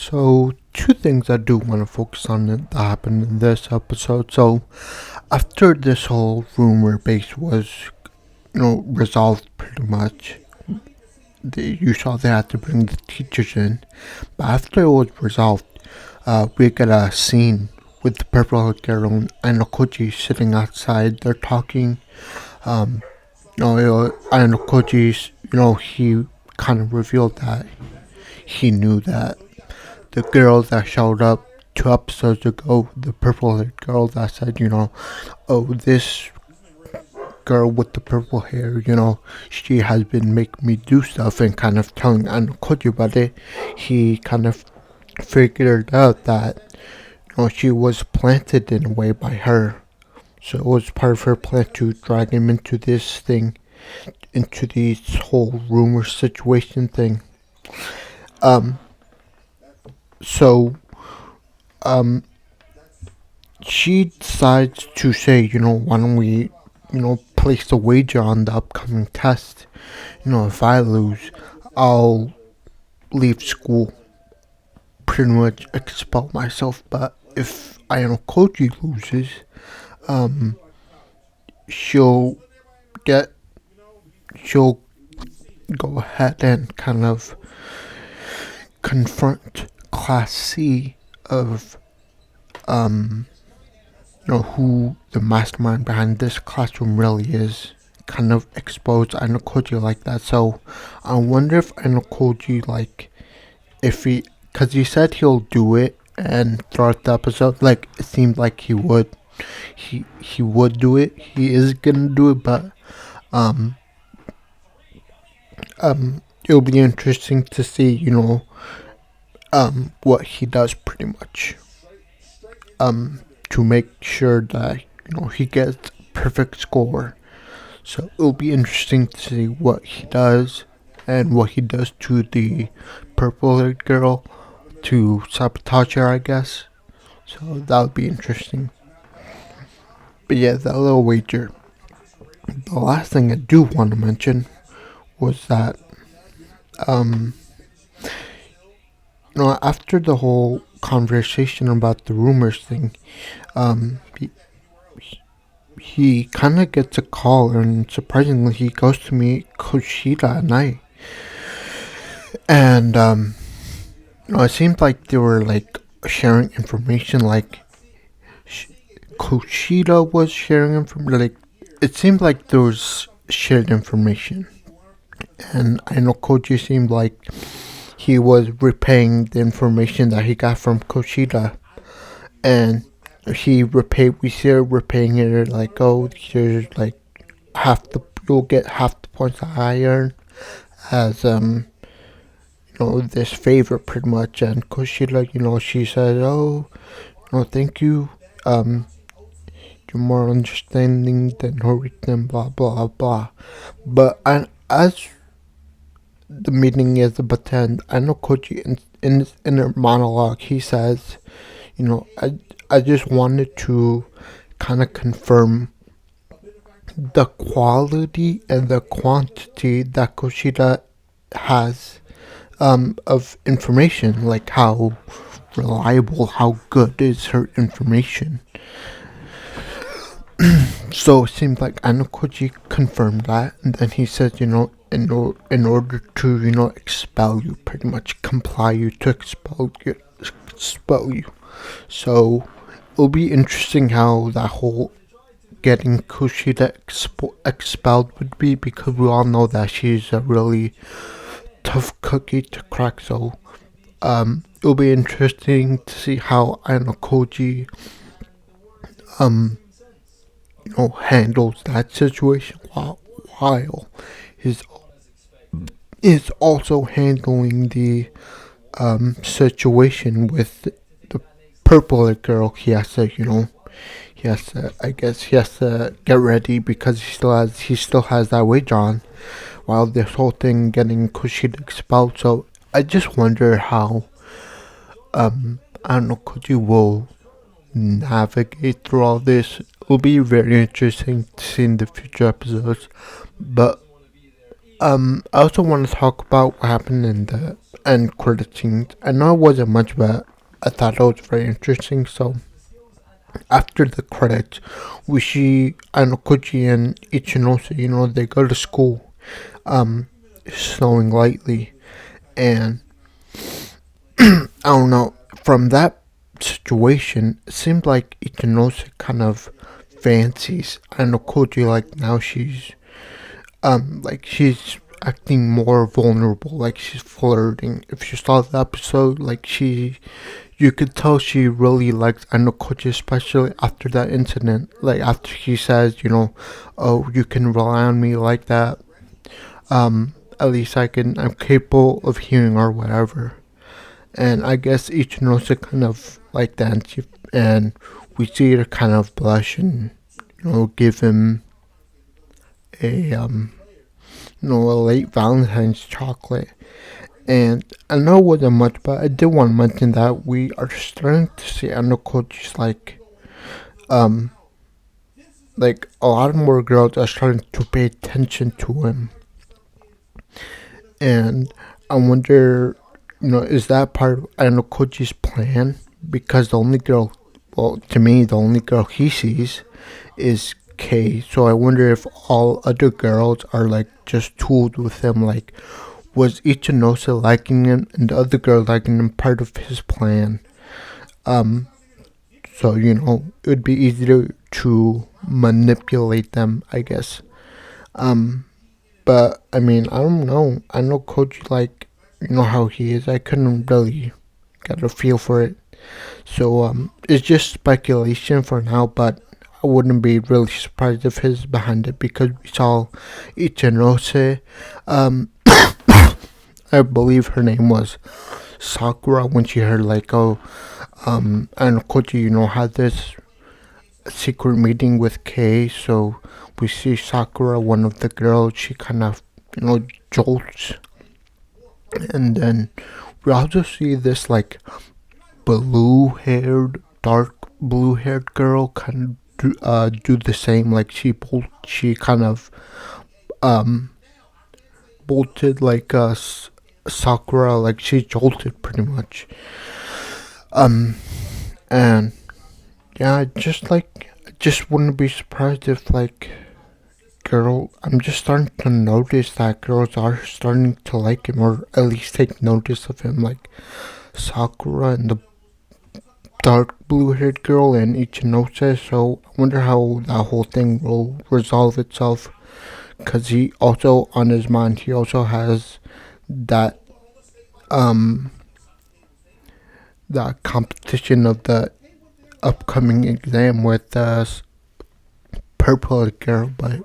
So, two things I do want to focus on that happened in this episode. So, after this whole rumor base was, resolved pretty much, you saw they had to bring the teachers in. But after it was resolved, we get a scene with the purple haired girl and Koji sitting outside. They're talking. Um, and Koji's, he kind of revealed that he knew that the girl that showed up 2 episodes ago, the purple haired girl that said, oh, this girl with the purple hair, she has been making me do stuff and kind of telling Koji about it. He kind of figured out that, she was planted in a way by her. So it was part of her plan to drag him into this thing, into this whole rumor situation thing. So, she decides to say, why don't we, place a wager on the upcoming test. If I lose, I'll leave school, pretty much expel myself. But if Koji loses, she'll go ahead and kind of confront Class C of who the mastermind behind this classroom really is. Kind of expose Koji like that. So I wonder if Koji, because he said he'll do it, and throughout the episode, it seemed like he would. He would do it. He is gonna do it, but it'll be interesting to see, what he does pretty much. To make sure that, he gets perfect score. So it'll be interesting to see what he does and what he does to the purple-haired girl to sabotage her, I guess. So that would be interesting. But yeah, that little wager. The last thing I do want to mention was that, after the whole conversation about the rumors thing, he kind of gets a call, and surprisingly, he goes to meet Kushida at night. And, it seemed like they were, sharing information, Kushida was sharing information, it seemed like there was shared information. And I know Koji seemed like he was repaying the information that he got from Kushida. And we see her repaying it, here's, you'll get half the points that I earn as, this favor pretty much. And Kushida, she said, oh, thank you, you're more understanding than Hurricane, blah, blah, blah. But as the meeting is about to end, I know Koji, in his inner monologue, he says, I just wanted to kind of confirm the quality and the quantity that Kushida has of information, how reliable, how good is her information. So it seems like Koji confirmed that, and then he says, in order to, expel you, pretty much comply you to expel you. So it'll be interesting how that whole getting Kushida expelled would be, because we all know that she's a really tough cookie to crack. So it'll be interesting to see how Koji handles that situation while is also handling the situation with the purple girl. He has to get ready, because he still has that wager on, while this whole thing getting Kushida expelled. So I just wonder how Koji will navigate through all this. It will be very interesting to see in the future episodes. But I also want to talk about what happened in the and credit scenes. I know it wasn't much, but I thought it was very interesting. So after the credits, we see Anokoji and Ichinose. They go to school, snowing lightly, and I don't know. From that situation, it seemed like Ichinose kind of fancies Anokoji. Like now she's acting more vulnerable, like she's flirting. If you saw the episode, you could tell she really likes Anokoji, especially after that incident. Like after he says, oh, you can rely on me like that. At least I'm capable of hearing or whatever. And I guess Ichinose kind of like that, and we see her kind of blush and give him a a late Valentine's chocolate. And I know it wasn't much, but I did want to mention that we are starting to see Anokoji's like a lot more girls are starting to pay attention to him. And I wonder, is that part of Anokoji's plan? Because to me, the only girl he sees is Kay. So I wonder if all other girls are just tooled with him. Like, was Ichinose liking him and the other girl liking him part of his plan? So it would be easier to manipulate them, I guess. But I mean, I don't know. I know Koji, how he is. I couldn't really get a feel for it. So it's just speculation for now, but I wouldn't be really surprised if he's behind it, because we saw Ichinose. I believe her name was Sakura, when she heard and Koji, had this secret meeting with Kei. So we see Sakura, one of the girls, she kind of, jolts. And then we also see this dark blue-haired girl kind of do the same. Like she kind of bolted like Sakura, like she jolted pretty much. And yeah, I just wouldn't be surprised if I'm just starting to notice that girls are starting to like him, or at least take notice of him, like Sakura and the dark blue-haired girl and Ichinose. So I wonder how that whole thing will resolve itself, because he also, on his mind, he also has that that competition of the upcoming exam with purple girl, but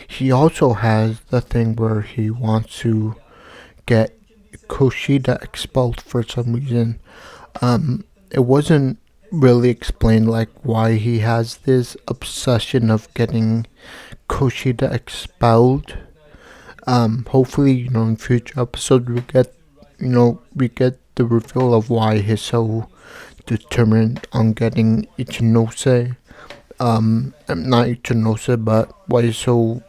he also has the thing where he wants to get Kushida expelled for some reason. It wasn't really explained why he has this obsession of getting Kushida expelled. Hopefully, in future episodes we get the reveal of why he's so determined on getting Ichinose. Not Ichinose, but why he's so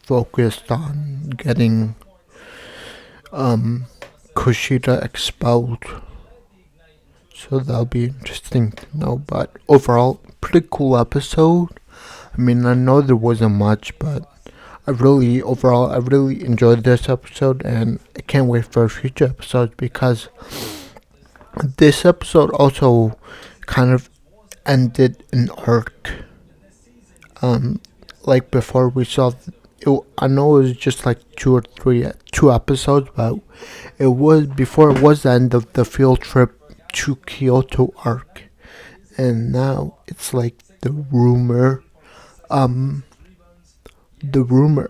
focused on getting Kushida expelled. So that'll be interesting to know. But overall, pretty cool episode. I mean, I know there wasn't much, but I really enjoyed this episode, and I can't wait for future episodes, because this episode also kind of ended an arc. Before we saw I know it was just 2 episodes, but before it was the end of the field trip to Kyoto arc, and now it's the rumor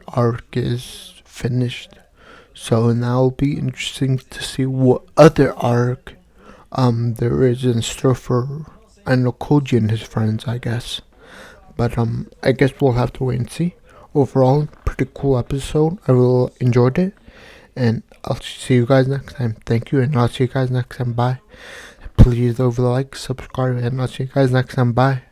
arc is finished. So now it'll be interesting to see what other arc there is in store for Koji and his friends, I guess. But I guess we'll have to wait and see. Overall, pretty cool episode. I really enjoyed it, and I'll see you guys next time. Thank you, and I'll see you guys next time. Bye. Please leave a like, subscribe, and I'll see you guys next time. Bye.